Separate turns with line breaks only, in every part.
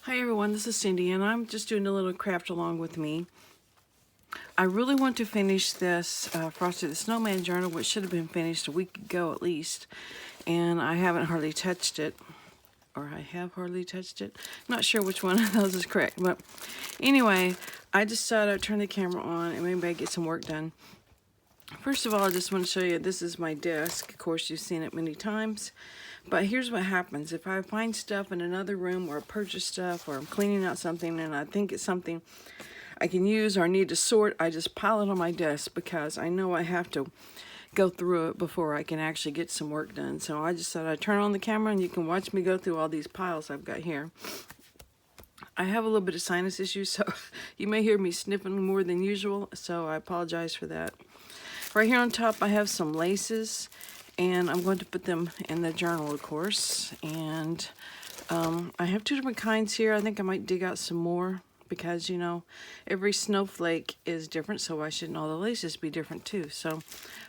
Hi everyone, this is Cindy and I'm just doing a little craft along with me. I really want to finish this Frosty the Snowman journal, which should have been finished a week ago at least, and I haven't hardly touched it, or I have hardly touched it. Not sure which one of those is correct, but anyway, I decided I'd turn the camera on and maybe I'd get some work done. First of all, I just want to show you this is my desk. Of course, you've seen it many times. But here's what happens. If I find stuff in another room or purchase stuff or I'm cleaning out something and I think it's something I can use or I need to sort, I just pile it on my desk because I know I have to go through it before I can actually get some work done. So I just thought I'd turn on the camera and you can watch me go through all these piles I've got here. I have a little bit of sinus issues, so you may hear me sniffing more than usual, so I apologize for that. Right here on top I have some laces, and I'm going to put them in the journal, of course. And I have two different kinds here. I think I might dig out some more because, you know, every snowflake is different, so why shouldn't all the laces be different too? So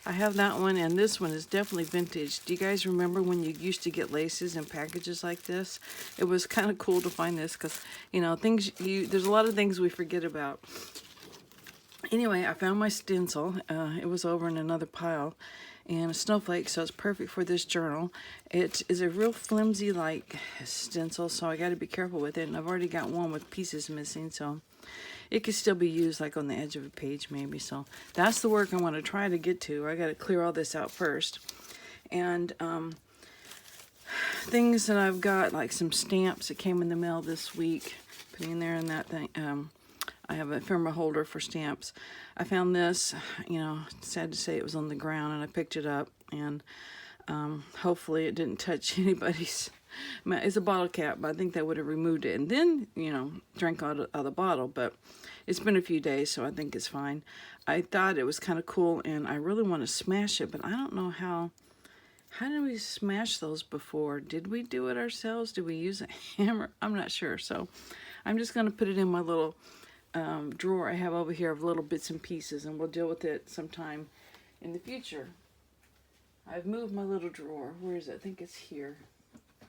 I have that one, and this one is definitely vintage. Do you guys remember when you used to get laces in packages like this? It was kind of cool to find this because, you know, there's a lot of things we forget about. Anyway, I found my stencil. It was over in another pile, and a snowflake, so it's perfect for this journal. It is a real flimsy like stencil, so I got to be careful with it, and I've already got one with pieces missing, so it could still be used like on the edge of a page maybe. So that's the work I want to try to get to. I got to clear all this out first. And things that I've got, like some stamps that came in the mail this week, putting there in that thing. I have an ephemera holder for stamps. I found this, you know, sad to say it was on the ground, and I picked it up, and hopefully it didn't touch anybody's. It's a bottle cap, but I think they would have removed it and then, you know, drank out of the bottle, but it's been a few days, so I think it's fine. I thought it was kind of cool, and I really want to smash it, but I don't know how did we smash those before? Did we do it ourselves? Did we use a hammer? I'm not sure, so I'm just going to put it in my little drawer I have over here of little bits and pieces, and we'll deal with it sometime in the future. I've moved my little drawer. Where is it? I think it's here.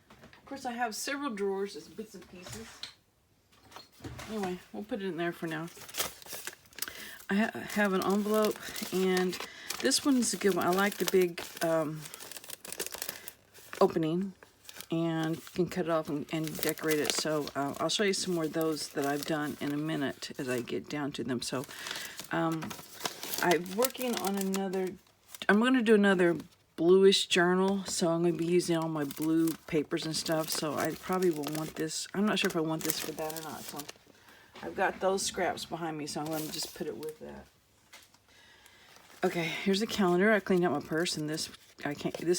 Of course, I have several drawers as bits and pieces. Anyway, we'll put it in there for now. I have an envelope, and this one's a good one. I like the big opening, and can cut it off and decorate it. So I'll show you some more of those that I've done in a minute as I get down to them. So I'm working on I'm going to do another bluish journal, so I'm going to be using all my blue papers and stuff, so I probably will want this. I'm not sure if I want this for that or not, so I've got those scraps behind me, so I'm going to just put it with that. Okay, here's a calendar. I cleaned out my purse, and this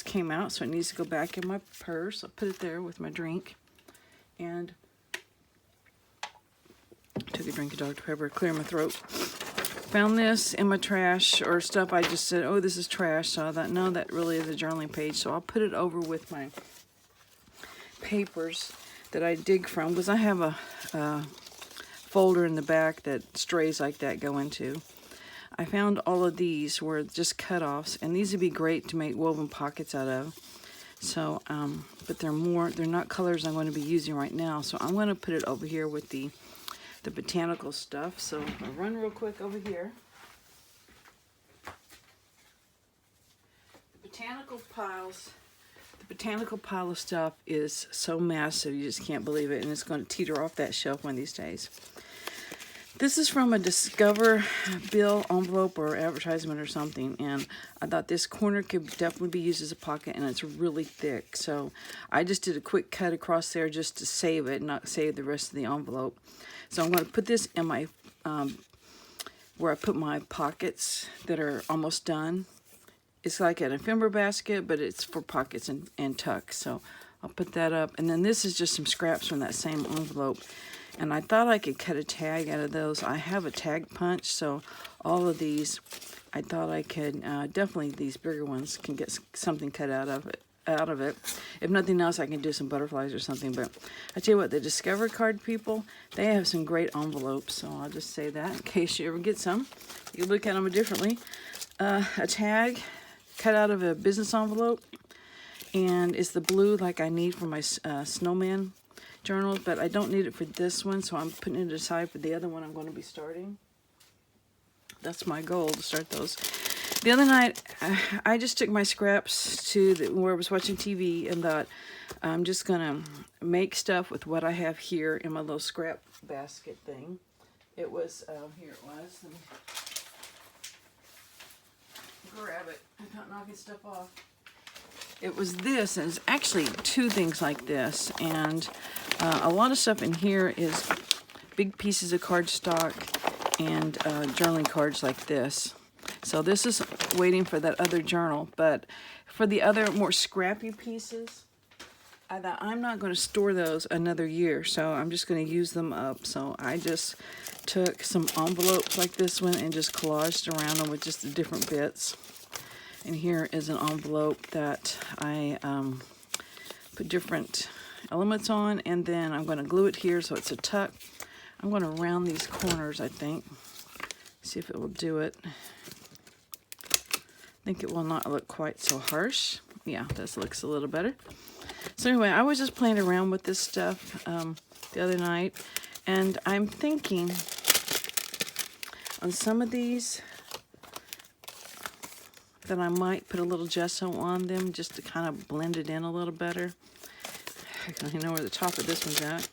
came out, so it needs to go back in my purse. I'll put it there with my drink. And took a drink of Dr. Pepper, clear my throat. Found this in my trash or stuff. I just said, oh, this is trash. So I thought, no, that really is a journaling page. So I'll put it over with my papers that I dig from, because I have a folder in the back that strays like that go into. I found all of these were just cut-offs, and these would be great to make woven pockets out of. So, but they're not colors I'm going to be using right now. So I'm going to put it over here with the botanical stuff. So I'll run real quick over here. The botanical pile of stuff is so massive, you just can't believe it, and it's going to teeter off that shelf one of these days. This is from a Discover bill envelope or advertisement or something, and I thought this corner could definitely be used as a pocket, and it's really thick. So I just did a quick cut across there just to save it, not save the rest of the envelope. So I'm going to put this in my, where I put my pockets that are almost done. It's like an ephemera basket, but it's for pockets and tucks. So I'll put that up. And then this is just some scraps from that same envelope. And I thought I could cut a tag out of those. I have a tag punch, so all of these, I thought I could, definitely these bigger ones can get something cut out of it. If nothing else, I can do some butterflies or something. But I tell you what, the Discover card people, they have some great envelopes, so I'll just say that in case you ever get some. You look at them differently. A tag cut out of a business envelope, and it's the blue like I need for my snowman. journals, but I don't need it for this one, so I'm putting it aside for the other one I'm going to be starting. That's my goal, to start those. The other night, I just took my scraps to where I was watching TV and thought, I'm just going to make stuff with what I have here in my little scrap basket thing. It was, here it was. Let me grab it. I'm not knocking stuff off. It was this, and it's actually two things like this. And a lot of stuff in here is big pieces of cardstock and journaling cards like this. So this is waiting for that other journal, but for the other more scrappy pieces, I thought I'm not going to store those another year, so I'm just going to use them up. So I just took some envelopes like this one and just collaged around them with just the different bits. And here is an envelope that I put different elements on, and then I'm going to glue it here so it's a tuck. I'm going to round these corners, I think. See if it will do it. I think it will not look quite so harsh. Yeah, this looks a little better. So anyway, I was just playing around with this stuff the other night, and I'm thinking on some of these that I might put a little gesso on them just to kind of blend it in a little better. I know where the top of this one's at.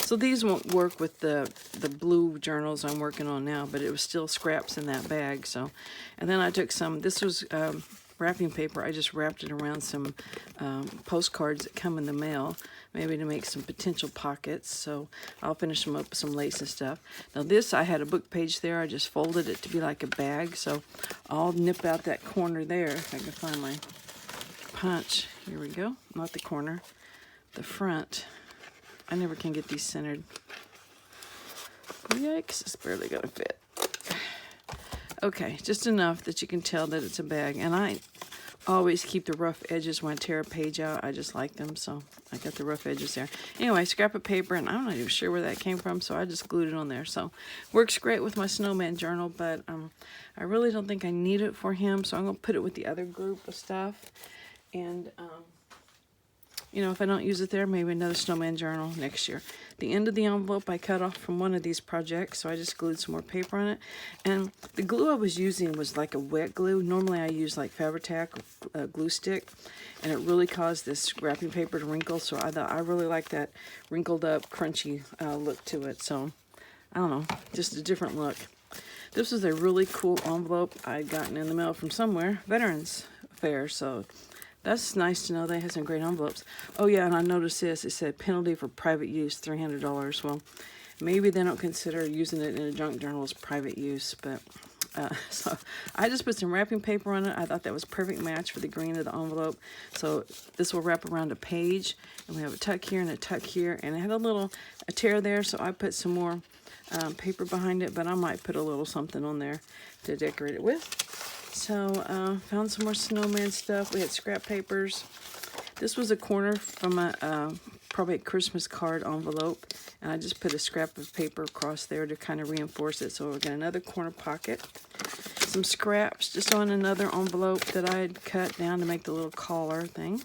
So these won't work with the blue journals I'm working on now, but it was still scraps in that bag. So, and then I took some, this was wrapping paper. I just wrapped it around some postcards that come in the mail, maybe to make some potential pockets. So I'll finish them up with some lace and stuff. Now this, I had a book page there. I just folded it to be like a bag. So I'll nip out that corner there if I can find my punch. Here we go. Not the corner, the front. I never can get these centered. Yikes, it's barely gonna fit. Okay, just enough that you can tell that it's a bag. And I always keep the rough edges when I tear a page out. I just like them, so I got the rough edges there. Anyway, scrap of paper, and I'm not even sure where that came from, so I just glued it on there. So works great with my Snowman journal, but I really don't think I need it for him, so I'm gonna put it with the other group of stuff. And you know, if I don't use it there, maybe another Snowman journal next year. The end of the envelope I cut off from one of these projects, so I just glued some more paper on it. And the glue I was using was like a wet glue. Normally I use like Fabri-Tac glue stick, and it really caused this wrapping paper to wrinkle, so I thought I really like that wrinkled up, crunchy look to it. So, I don't know, just a different look. This was a really cool envelope I'd gotten in the mail from somewhere, Veterans Fair, so that's nice to know. They have some great envelopes. Oh yeah, and I noticed this. It said penalty for private use, $300. Well, maybe they don't consider using it in a junk journal as private use, but so I just put some wrapping paper on it. I thought that was a perfect match for the green of the envelope. So this will wrap around a page, and we have a tuck here and a tuck here, and it had a tear there, so I put some more paper behind it, but I might put a little something on there to decorate it with. So, found some more Snowman stuff. We had scrap papers. This was a corner from a probably a Christmas card envelope, and I just put a scrap of paper across there to kind of reinforce it. So we got another corner pocket. Some scraps just on another envelope that I had cut down to make the little collar thing.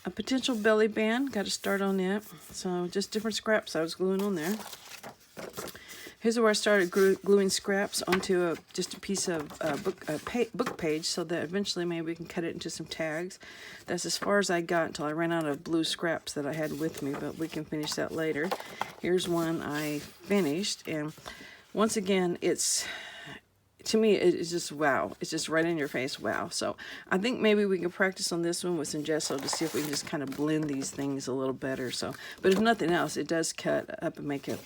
A potential belly band. Got to start on it. So just different scraps I was gluing on there. Here's where I started gluing scraps onto just a piece of book page, so that eventually maybe we can cut it into some tags. That's as far as I got until I ran out of blue scraps that I had with me, but we can finish that later. Here's one I finished, and once again, to me, it's just wow. It's just right in your face, wow. So I think maybe we can practice on this one with some gesso to see if we can just kind of blend these things a little better. So, but if nothing else, it does cut up and make a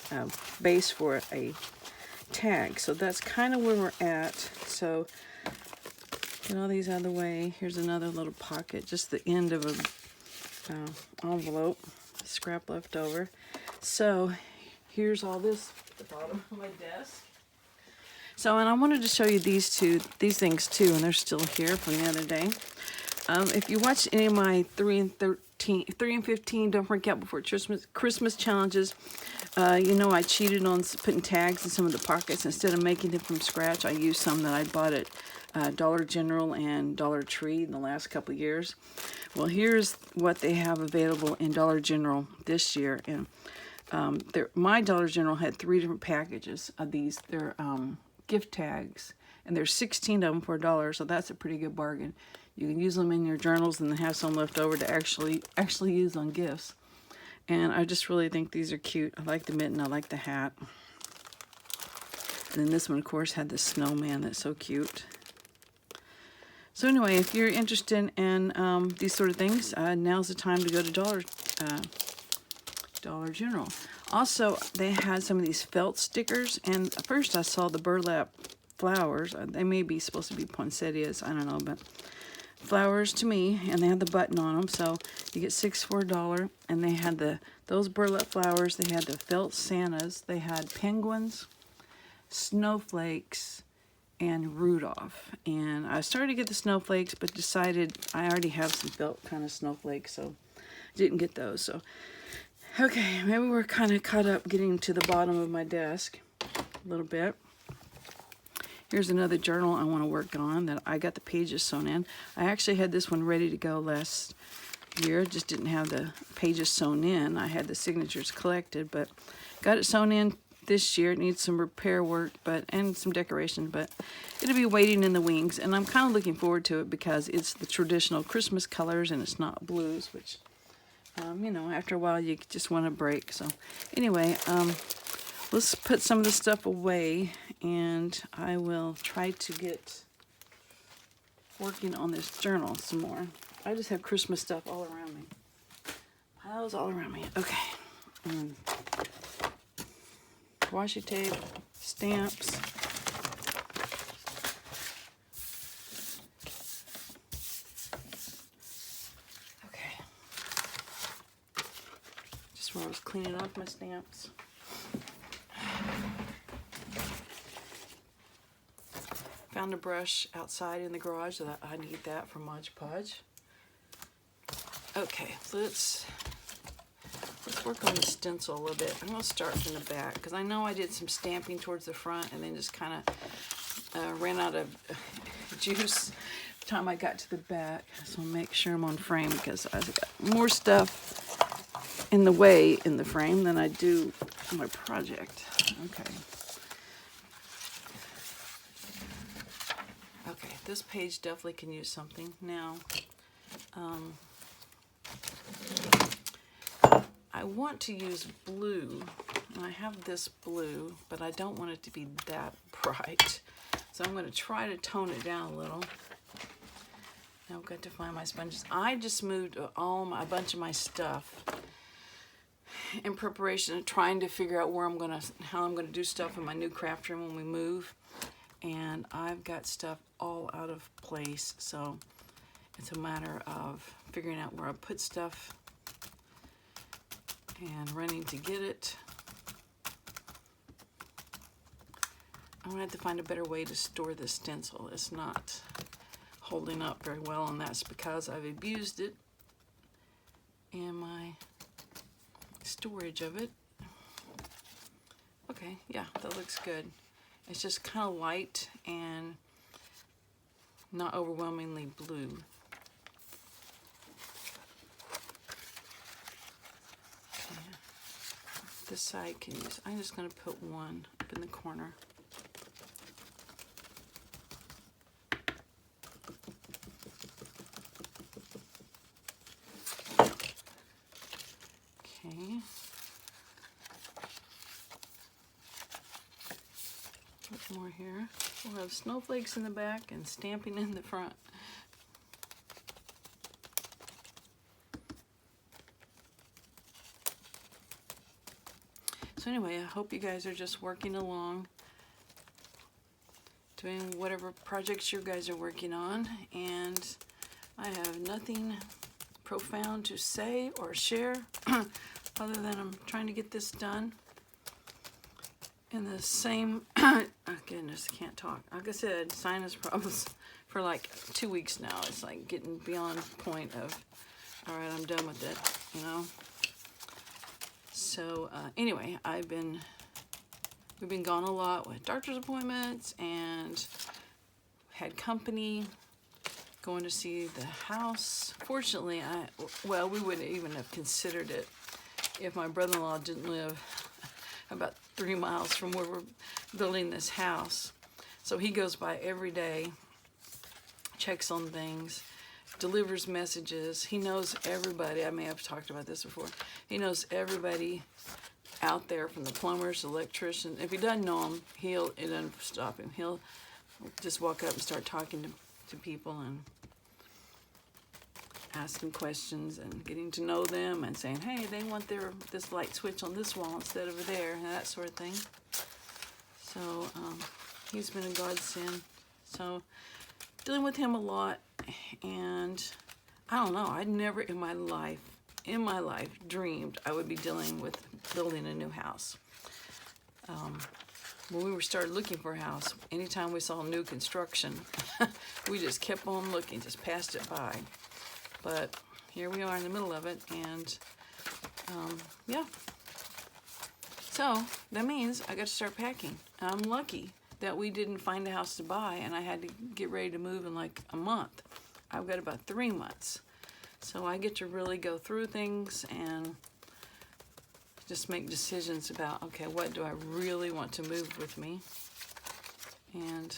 base for a tag. So that's kind of where we're at. So get all these out of the way. Here's another little pocket, just the end of a envelope, scrap left over. So here's all this at the bottom of my desk. So, and I wanted to show you these things too, and they're still here from the other day. If you watch any of my 3 and 15 Don't Freak Out Before Christmas challenges, you know I cheated on putting tags in some of the pockets. Instead of making them from scratch, I used some that I bought at Dollar General and Dollar Tree in the last couple of years. Well, here's what they have available in Dollar General this year. And my Dollar General had 3 different packages of these. They're gift tags, and there's 16 of them for $1, so that's a pretty good bargain. You can use them in your journals and then have some left over to actually use on gifts. And I just really think these are cute. I like the mitten, I like the hat. And then this one, of course, had the snowman that's so cute. So anyway, if you're interested in these sort of things, now's the time to go to Dollar General. Also, they had some of these felt stickers, and at first I saw the burlap flowers. They may be supposed to be poinsettias, I don't know, but flowers to me, and they had the button on them, so you get 6 for $1. And they had those burlap flowers, they had the felt Santas, they had penguins, snowflakes, and Rudolph. And I started to get the snowflakes, but decided I already have some felt kind of snowflakes, so didn't get those. So okay, maybe we're kind of caught up getting to the bottom of my desk a little bit. Here's another journal I want to work on that I got the pages sewn in. I actually had this one ready to go last year, just didn't have the pages sewn in. I had the signatures collected, but got it sewn in this year. It needs some repair work and some decoration, but it'll be waiting in the wings, and I'm kind of looking forward to it because it's the traditional Christmas colors and it's not blues, which you know, after a while you just want a break. So anyway, let's put some of this stuff away, and I will try to get working on this journal some more. I just have Christmas stuff all around me. Piles all around me. Okay. Washi tape, stamps. Okay. Just when I was cleaning off my stamps. Found a brush outside in the garage that I need that for Mod Podge. Okay, let's work on the stencil a little bit. I'm going to start from the back because I know I did some stamping towards the front and then just kind of ran out of juice by the time I got to the back. So I'll make sure I'm on frame because I've got more stuff in the way in the frame than I do on my project. Okay. Okay, this page definitely can use something. Now, I want to use blue, and I have this blue, but I don't want it to be that bright. So I'm going to try to tone it down a little. Now I've got to find my sponges. I just moved a bunch of my stuff in preparation of trying to figure out how I'm gonna do stuff in my new craft room when we move. And I've got stuff all out of place, so it's a matter of figuring out where I put stuff and running to get it. I'm gonna have to find a better way to store this stencil. It's not holding up very well, and that's because I've abused it in my storage of it. Okay, yeah, that looks good. It's just kind of light and not overwhelmingly blue. Okay. This side can use, I'm just going to put one up in the corner. Okay. Put more here. We'll have snowflakes in the back and stamping in the front. So anyway, I hope you guys are just working along, doing whatever projects you guys are working on, and I have nothing profound to say or share other than I'm trying to get this done in the same oh goodness, I can't talk. Like I said, sinus problems for like 2 weeks now. It's like getting beyond point of all right, I'm done with it, you know. So anyway, we've been gone a lot with doctor's appointments and had company, going to see the house. Fortunately, well, we wouldn't even have considered it if my brother-in-law didn't live about 3 miles from where we're building this house. So he goes by every day, checks on things, delivers messages. He knows everybody. I may have talked about this before. He knows everybody out there, from the plumbers, the electrician. If he doesn't know them, it doesn't stop him. He'll just walk up and start talking to people and asking questions and getting to know them and saying, hey, they want this light switch on this wall instead of there, and that sort of thing. So he's been a godsend. So dealing with him a lot, and I don't know, I'd never in my life dreamed I would be dealing with building a new house. When we started looking for a house, anytime we saw new construction, we just kept on looking, just passed it by. But here we are in the middle of it, and yeah. So that means I got to start packing. I'm lucky that we didn't find a house to buy, and I had to get ready to move in like a month. I've got about 3 months. So I get to really go through things and just make decisions about, okay, what do I really want to move with me? And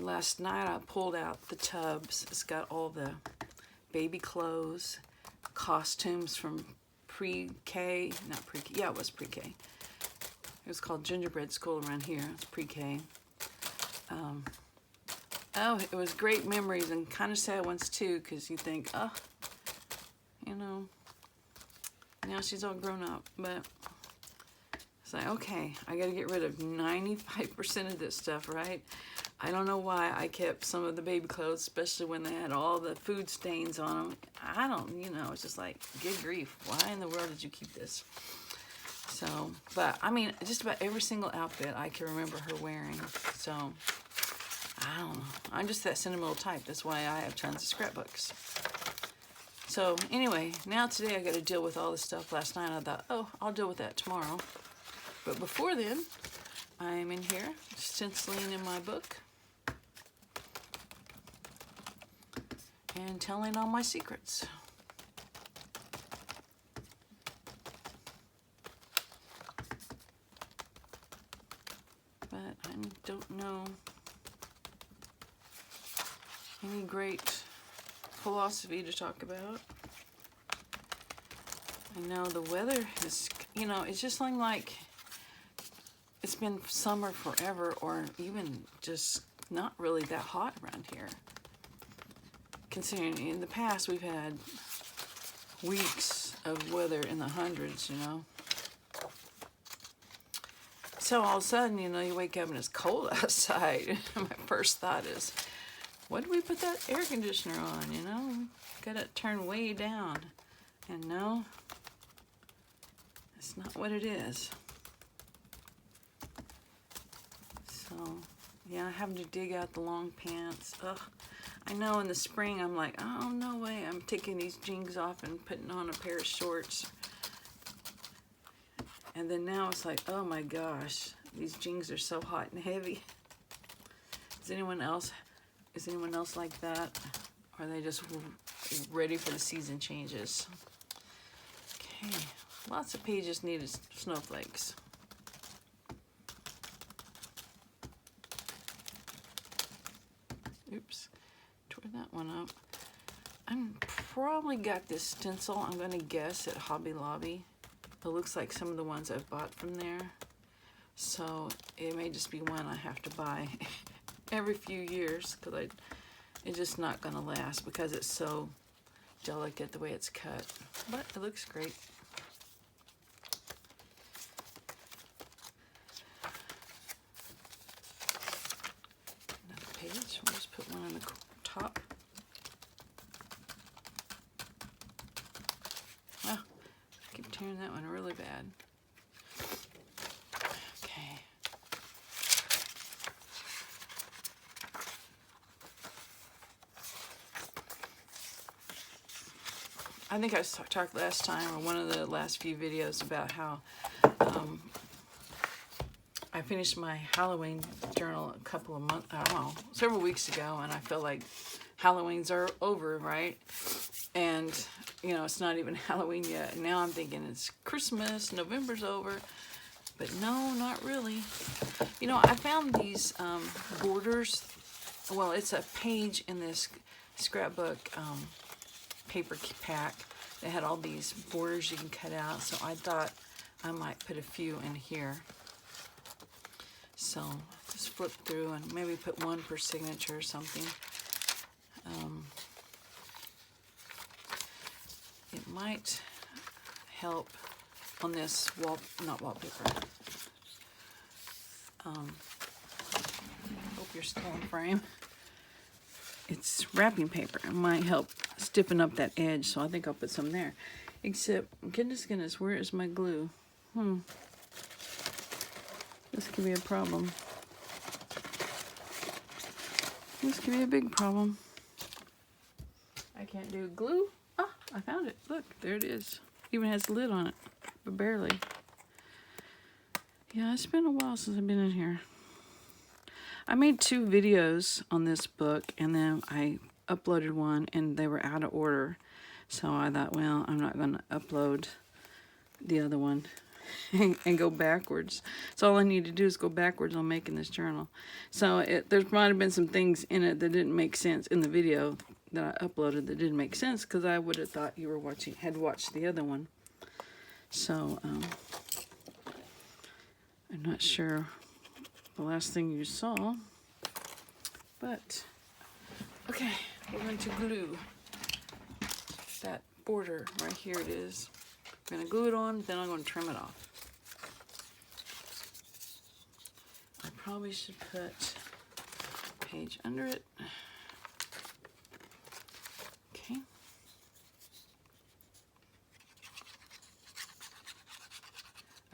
last night I pulled out the tubs. It's got all the baby clothes, costumes from pre-K, not pre-K, yeah, it was pre-K. It was called Gingerbread School around here. It's pre-K. Oh, it was great memories and kind of sad ones too, because you think, oh, you know, now she's all grown up. But it's like, okay, I got to get rid of 95% of this stuff, right? I don't know why I kept some of the baby clothes, especially when they had all the food stains on them. I don't, you know, it's just like, good grief, why in the world did you keep this? So, but I mean, just about every single outfit I can remember her wearing. So, I don't know. I'm just that sentimental type. That's why I have tons of scrapbooks. So anyway, now today I got to deal with all this stuff. Last night I thought, oh, I'll deal with that tomorrow. But before then, I'm in here stenciling in my book and telling all my secrets. But I don't know any great philosophy to talk about. I know the weather is, you know, it's just like it's been summer forever, or even just not really that hot around here. Considering in the past we've had weeks of weather in the hundreds, you know. So all of a sudden, you know, you wake up and it's cold outside. My first thought is, what did we put that air conditioner on, you know? Got it turned way down. And no, it's not what it is. So, yeah, having to dig out the long pants. Ugh. I know in the spring I'm like, oh, no way. I'm taking these jeans off and putting on a pair of shorts. And then now it's like, oh my gosh, these jeans are so hot and heavy. Is anyone else like that? Or are they just ready for the season changes? Okay, lots of pages needed snowflakes. Oops, tore that one up. I'm probably got this stencil, I'm gonna guess, at Hobby Lobby. It looks like some of the ones I've bought from there. So it may just be one I have to buy every few years, because it's just not gonna last because it's so delicate the way it's cut. But it looks great. Another page, we'll just put one on the top. Oh, I keep tearing that one really bad. Okay. I think I talked last time, or one of the last few videos, about how I I finished my Halloween journal a couple of months, I don't know, several weeks ago, and I feel like Halloween's are over, right? And, you know, it's not even Halloween yet. And now I'm thinking it's Christmas, November's over. But no, not really. You know, I found these borders. Well, it's a page in this scrapbook paper pack that had all these borders you can cut out. So I thought I might put a few in here. So just flip through and maybe put one per signature or something. It might help on this not wallpaper. Hope you're still in frame. It's wrapping paper. It might help stiffen up that edge, so I think I'll put some there. Except, goodness, where is my glue? This could be a problem. This could be a big problem. I can't do glue. Ah, I found it. Look, there it is. Even has a lid on it, but barely. Yeah, it's been a while since I've been in here. I made 2 videos on this book, and then I uploaded one, and they were out of order. So I thought, well, I'm not going to upload the other one and go backwards. So all I need to do is go backwards on making this journal. So there might have been some things in it that didn't make sense in the video that I uploaded that didn't make sense, because I would have thought you were had watched the other one. So I'm not sure the last thing you saw, but okay, we're going to glue that border right here. It is. I'm going to glue it on, then I'm going to trim it off. I probably should put a page under it. Okay.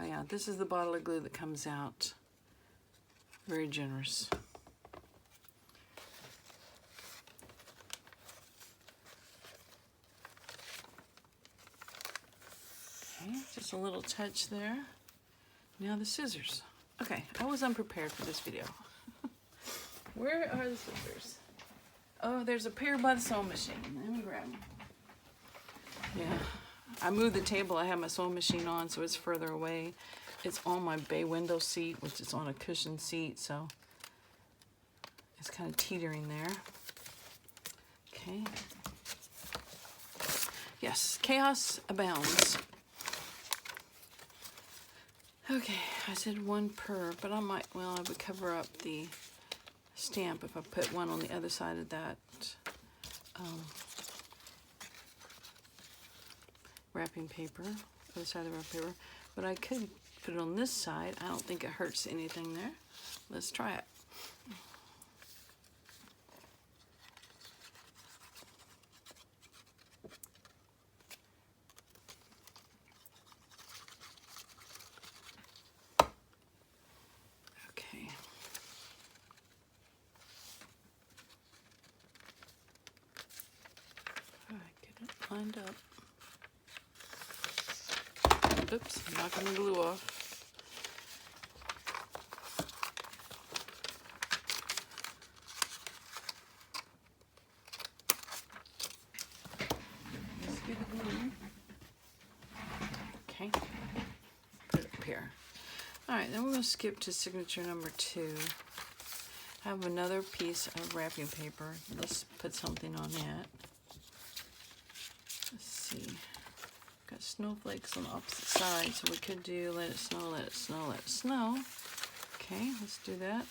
Oh yeah, this is the bottle of glue that comes out. Very generous. Okay, just a little touch there. Now the scissors. Okay, I was unprepared for this video. Where are the scissors? Oh, there's a pair by the sewing machine. Let me grab them. Yeah, I moved the table. I have my sewing machine on, so it's further away. It's on my bay window seat, which is on a cushioned seat, so it's kind of teetering there. Okay. Yes, chaos abounds. Okay, I said 1 per, but I might, well, I would cover up the stamp if I put one on the other side of that wrapping paper, other side of the wrapping paper. But I could put it on this side. I don't think it hurts anything there. Let's try it. Okay. All right, get it lined up. Oops, I'm knocking the glue off. Let's get the glue. Okay, put it up here. All right, then we're going to skip to signature number 2. I have another piece of wrapping paper. Let's put something on that. Let's see. Got snowflakes on the opposite side, so we could do let it snow, let it snow, let it snow. Okay, let's do that.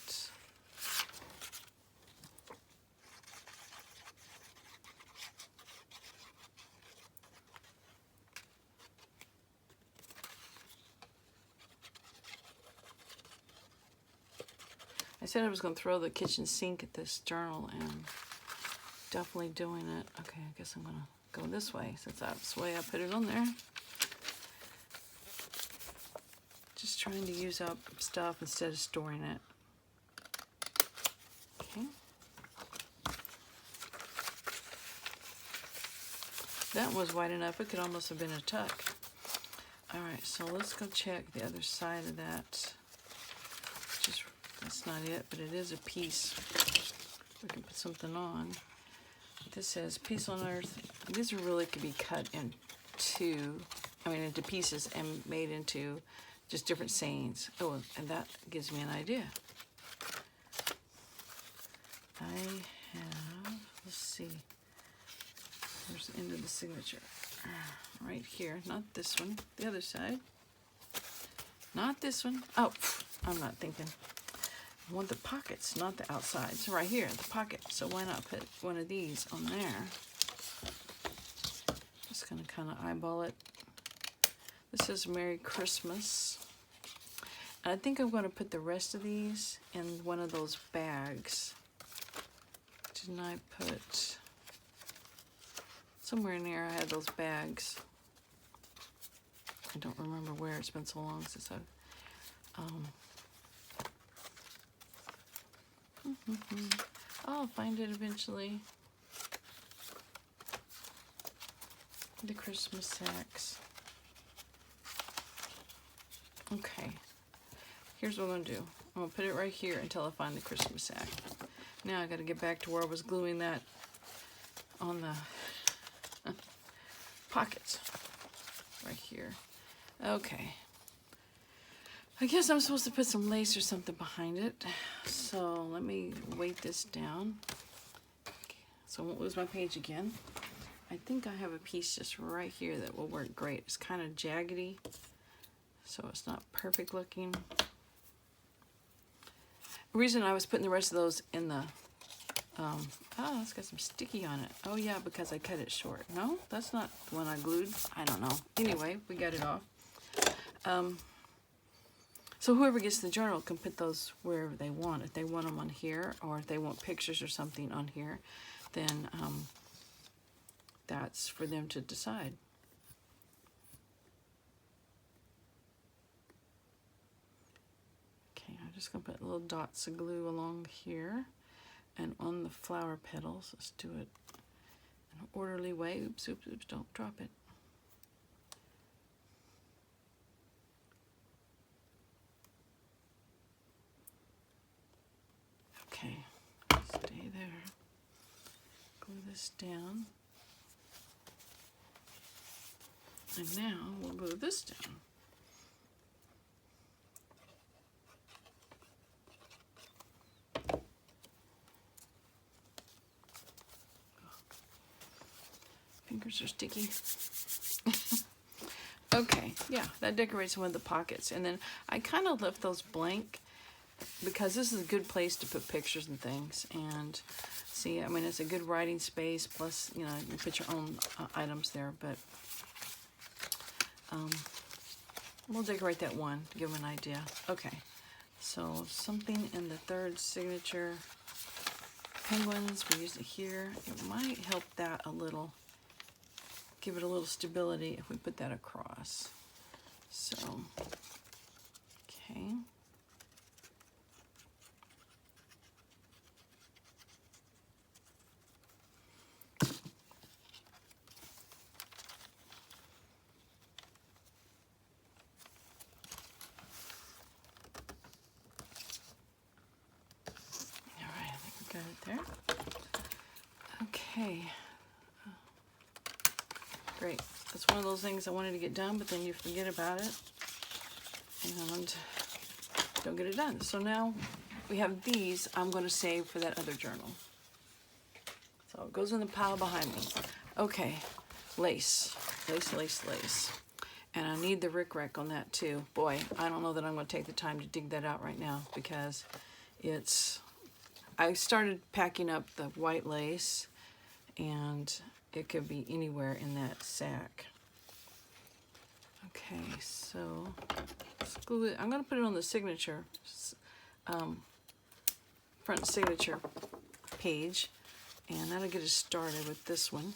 I said I was going to throw the kitchen sink at this journal, and definitely doing it. Okay, I guess I'm going to go this way, since that's the way I put it on there. Just trying to use up stuff instead of storing it. Okay. That was wide enough. It could almost have been a tuck. All right, so let's go check the other side of that That's not it, but it is a piece. We can put something on. This says Peace on Earth. These really could be cut into pieces and made into just different sayings. Oh, and that gives me an idea. I have, let's see, there's the end of the signature. Right here, not this one, the other side. Not this one. Oh, I'm not thinking. I want the pockets, not the outside. So right here, the pocket. So why not put one of these on there? Just gonna kind of eyeball it. This says Merry Christmas. And I think I'm gonna put the rest of these in one of those bags. Didn't I put, somewhere in there I had those bags. I don't remember where, it's been so long since I've, I'll find it eventually. The Christmas sacks. Okay, here's what I'm gonna do. I'm gonna put it right here until I find the Christmas sack. Now I gotta get back to where I was gluing that on the pockets. Right here. Okay. I guess I'm supposed to put some lace or something behind it. So let me weight this down. Okay. So I won't lose my page again. I think I have a piece just right here that will work great. It's kind of jaggedy, so it's not perfect looking. The reason I was putting the rest of those in the, it's got some sticky on it. Oh yeah, because I cut it short. No, that's not the one I glued. I don't know. Anyway, we got it off. So whoever gets the journal can put those wherever they want. If they want them on here, or if they want pictures or something on here, then that's for them to decide. Okay, I'm just gonna put little dots of glue along here and on the flower petals. Let's do it in an orderly way. Oops, oops, oops, don't drop it. Okay, stay there. Glue this down. And now we'll glue this down. Fingers are sticky. Okay, yeah, that decorates one of the pockets. And then I kind of left those blank because this is a good place to put pictures and things. And see, I mean, it's a good writing space, plus, you know, you can put your own items there, but we'll decorate that one to give them an idea. Okay, so something in the third signature. Penguins, we use it here. It might help that a little, give it a little stability if we put that across. So, okay. Got it there. Okay. Great. That's one of those things I wanted to get done, but then you forget about it and don't get it done. So now we have these I'm going to save for that other journal. So it goes in the pile behind me. Okay. Lace. Lace, lace, lace. And I need the rickrack on that too. Boy, I don't know that I'm going to take the time to dig that out right now because it's... I started packing up the white lace, and it could be anywhere in that sack. Okay, so let's glue it. I'm going to put it on the signature, front signature page, and that'll get us started with this one.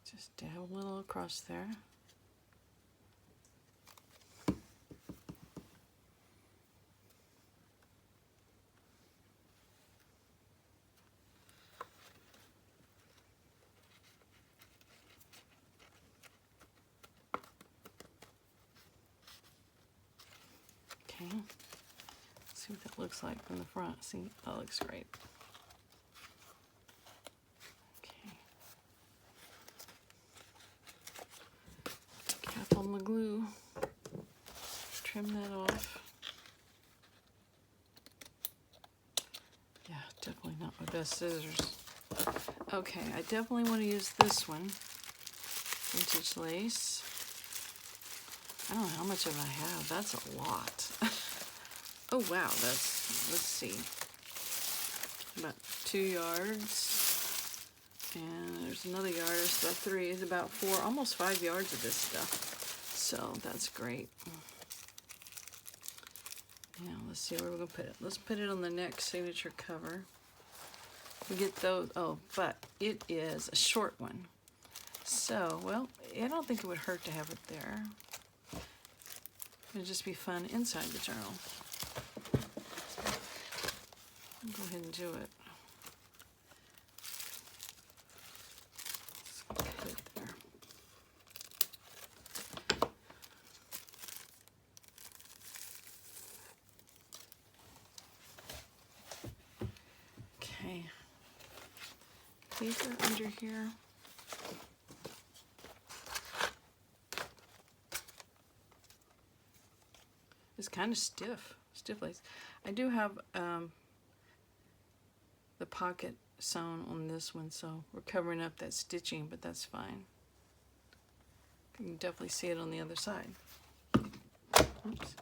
Just dab a little across there. Let's see what that looks like from the front. See, that looks great. Okay. Cap on my glue. Trim that off. Yeah, definitely not my best scissors. Okay, I definitely want to use this one. Vintage lace. I don't know how much of it I have. That's a lot. Oh wow, that's, let's see, about 2 yards. And there's another yard, it's about 3, it's about 4, almost 5 yards of this stuff. So that's great. Now let's see where we're gonna put it. Let's put it on the next signature cover. We get those, oh, but it is a short one. So, well, I don't think it would hurt to have it there. It'd just be fun inside the journal. I'll go ahead and do it. Let's put it there. Okay. Paper under here. It's kind of stiff lace. I do have the pocket sewn on this one, so we're covering up that stitching, but that's fine. You can definitely see it on the other side. Oops.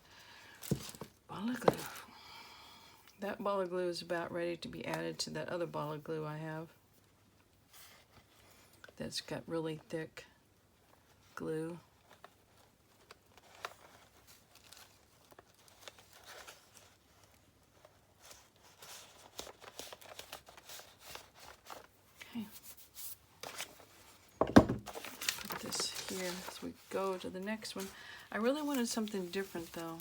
Ball of glue. That ball of glue is about ready to be added to that other ball of glue I have. That's got really thick glue. Put this here as we go to the next one. I really wanted something different though,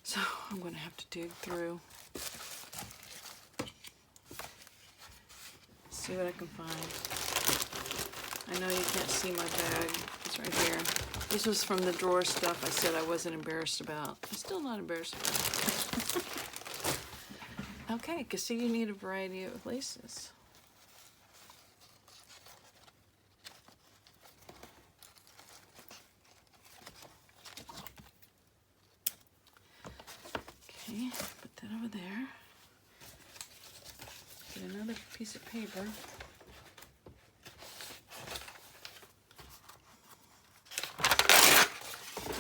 so I'm going to have to dig through, see what I can find. I know you can't see my bag, it's right here. This was from the drawer stuff I said I wasn't embarrassed about. I'm still not embarrassed about it. Okay, because see, you need a variety of laces. Okay, put that over there. Get another piece of paper.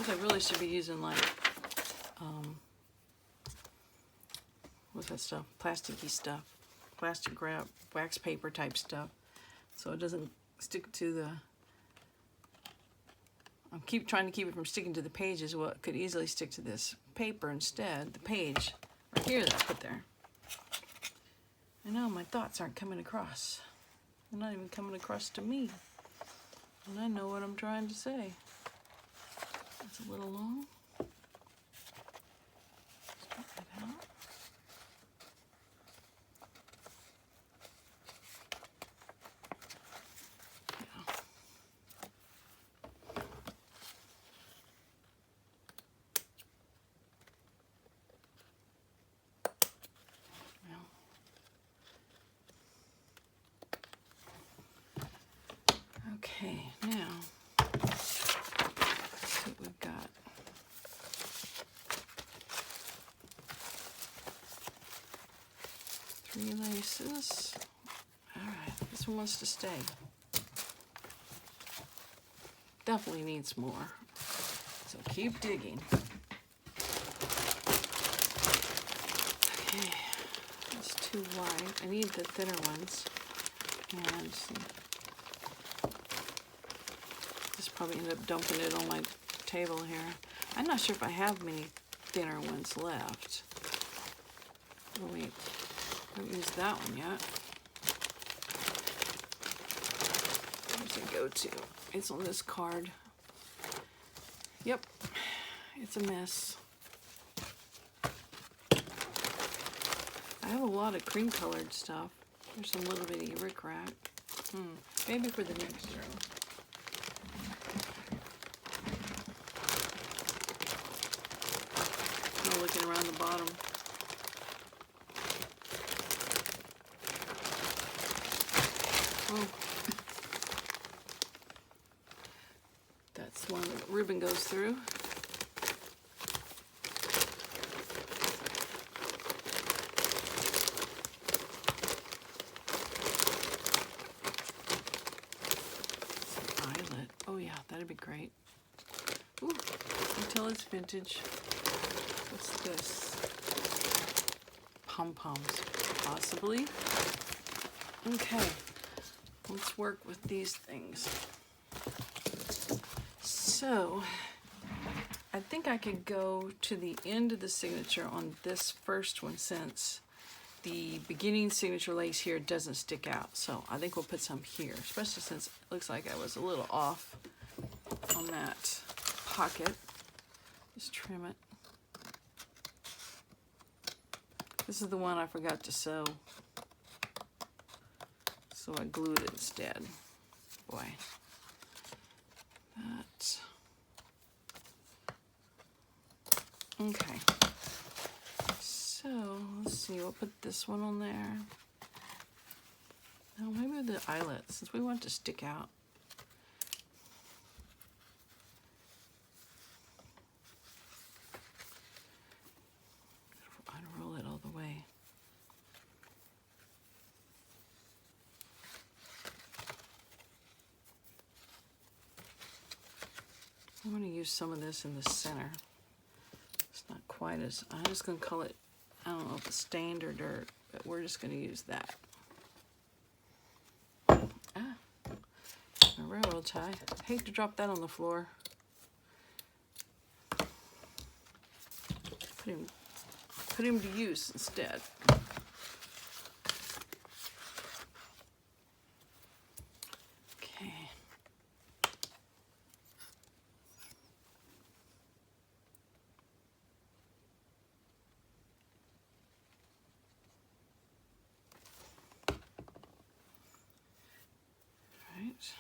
I really should be using like, what's that stuff? Plasticky stuff. Plastic wrap, wax paper type stuff. So it doesn't stick to the, I keep trying to keep it from sticking to the pages. Well, it could easily stick to this paper instead. The page right here that I put there. I know my thoughts aren't coming across. They're not even coming across to me. And I know what I'm trying to say. It's a little long. Start that out. Okay, now let's see what we've got. Three laces. All right, this one wants to stay. Definitely needs more. So keep digging. Okay, it's too wide. I need the thinner ones. And just probably end up dumping it on my table here. I'm not sure if I have many thinner ones left. Oh wait, I haven't used that one yet. Where's it go to? It's on this card. Yep, it's a mess. I have a lot of cream colored stuff. There's some little bitty rickrack. Maybe for the next row. looking around the bottom. Oh. That's one that the ribbon goes through. Eyelet. Oh yeah, that'd be great. Ooh, until it's vintage. What's this? Pom-poms, possibly. Okay, let's work with these things. So, I think I could go to the end of the signature on this first one since the beginning signature lace here doesn't stick out. So I think we'll put some here, especially since it looks like I was a little off on that pocket. Just trim it. This is the one I forgot to sew, so I glued it instead. Boy, that. Okay, so let's see, we'll put this one on there. Oh, maybe the eyelet, since we want it to stick out. Unroll it all the way. I'm going to use some of this in the center. It's not quite as, I'm just going to call it, I don't know if it's stained or dirt, but we're just going to use that. Ah, a railroad tie. I hate to drop that on the floor. Put him to use instead. Okay. Right.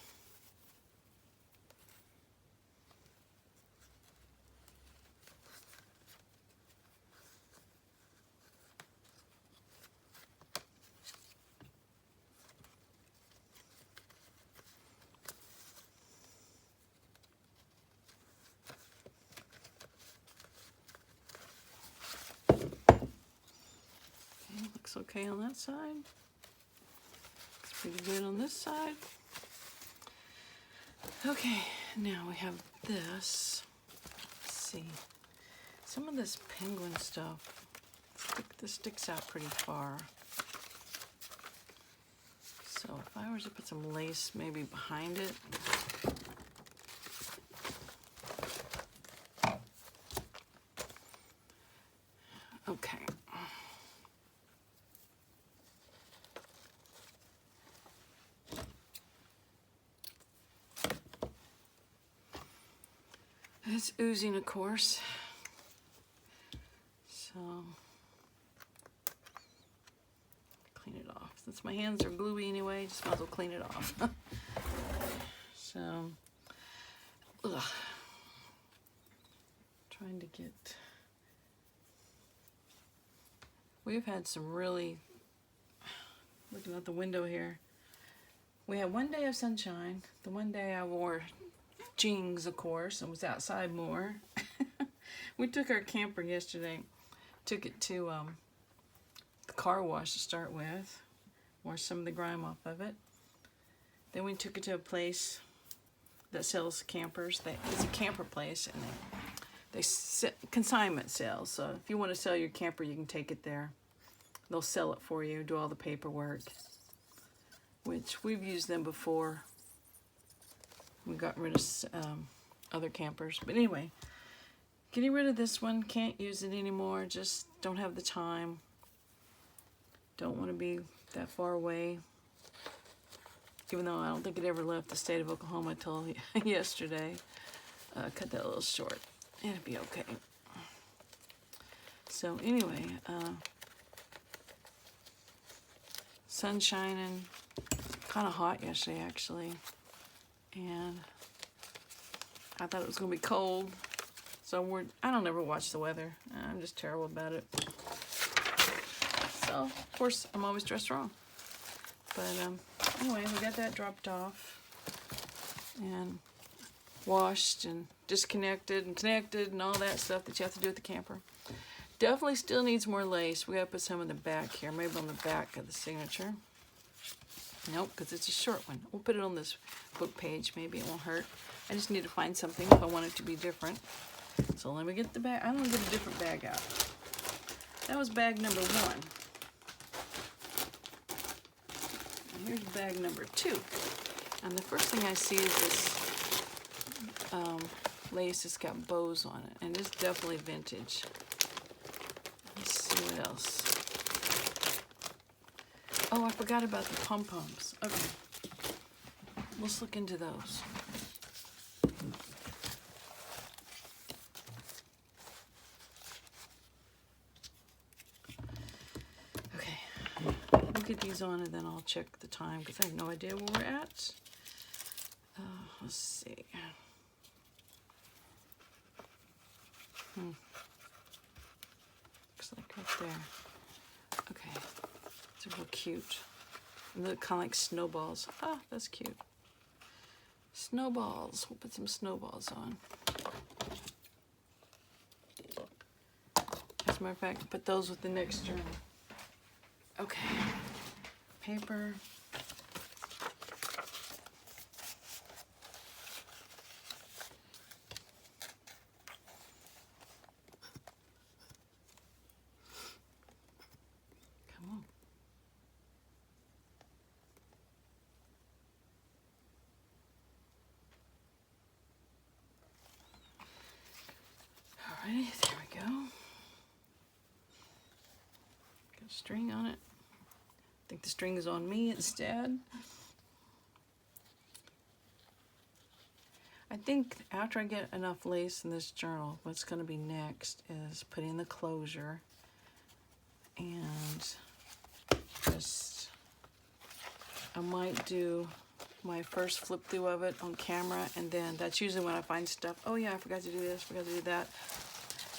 Looks okay on that side. Looks pretty good on this side. Okay, now we have this. Let's see. Some of this penguin stuff, this sticks out pretty far. So if I were to put some lace maybe behind it. Okay. It's oozing, of course. So, clean it off. Since my hands are gluey anyway, just might as well clean it off. So, ugh. Trying to get... We've had some really... Looking out the window here. We had one day of sunshine. The one day I wore jeans, of course, and was outside more. We took our camper yesterday, took it to the car wash to start with, washed some of the grime off of it. Then we took it to a place that sells campers. It's a camper place, and they consignment sales. So if you want to sell your camper, you can take it there. They'll sell it for you, do all the paperwork, which we've used them before. We got rid of other campers. But anyway, getting rid of this one. Can't use it anymore. Just don't have the time. Don't want to be that far away. Even though I don't think it ever left the state of Oklahoma until yesterday. Cut that a little short. It'll be okay. So anyway, sun shining. Kind of hot yesterday, actually. And I thought it was going to be cold. So I don't ever watch the weather. I'm just terrible about it. So, of course, I'm always dressed wrong. But anyway, we got that dropped off and washed and disconnected and connected and all that stuff that you have to do with the camper. Definitely still needs more lace. We got to put some in the back here, maybe on the back of the signature. Nope, because it's a short one. We'll put it on this book page. Maybe it won't hurt. I just need to find something if I want it to be different. So let me get the bag. I'm going to get a different bag out. That was bag number 1. And here's bag number 2. And the first thing I see is this lace that's got bows on it. And it's definitely vintage. Let's see what else. Oh, I forgot about the pom-poms. Okay. Let's look into those. Okay. We'll get these on and then I'll check the time because I have no idea where we're at. Let's see. Looks like right there. Okay. They're real cute. And they look kind of like snowballs. Ah, that's cute. Snowballs. We'll put some snowballs on. As a matter of fact, put those with the next journal. Okay. Paper. Come on. Alrighty, there we go. Got a string on it. I think the string is on me instead. I think after I get enough lace in this journal, what's going to be next is putting the closure and just, I might do my first flip through of it on camera, and then that's usually when I find stuff. Oh yeah, I forgot to do this, forgot to do that.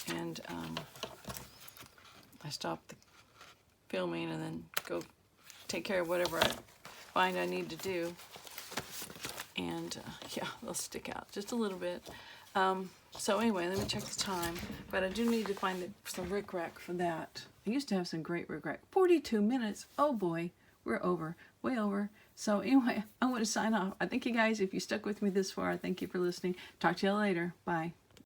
And I stop the filming and then go take care of whatever I find I need to do. And yeah, they'll stick out just a little bit. So anyway, let me check the time. But I do need to find some rickrack for that. I used to have some great rickrack. 42 minutes. Oh boy, we're over, way over. So anyway, I'm going to sign off. I thank you guys. If you stuck with me this far, I thank you for listening. Talk to you later. Bye.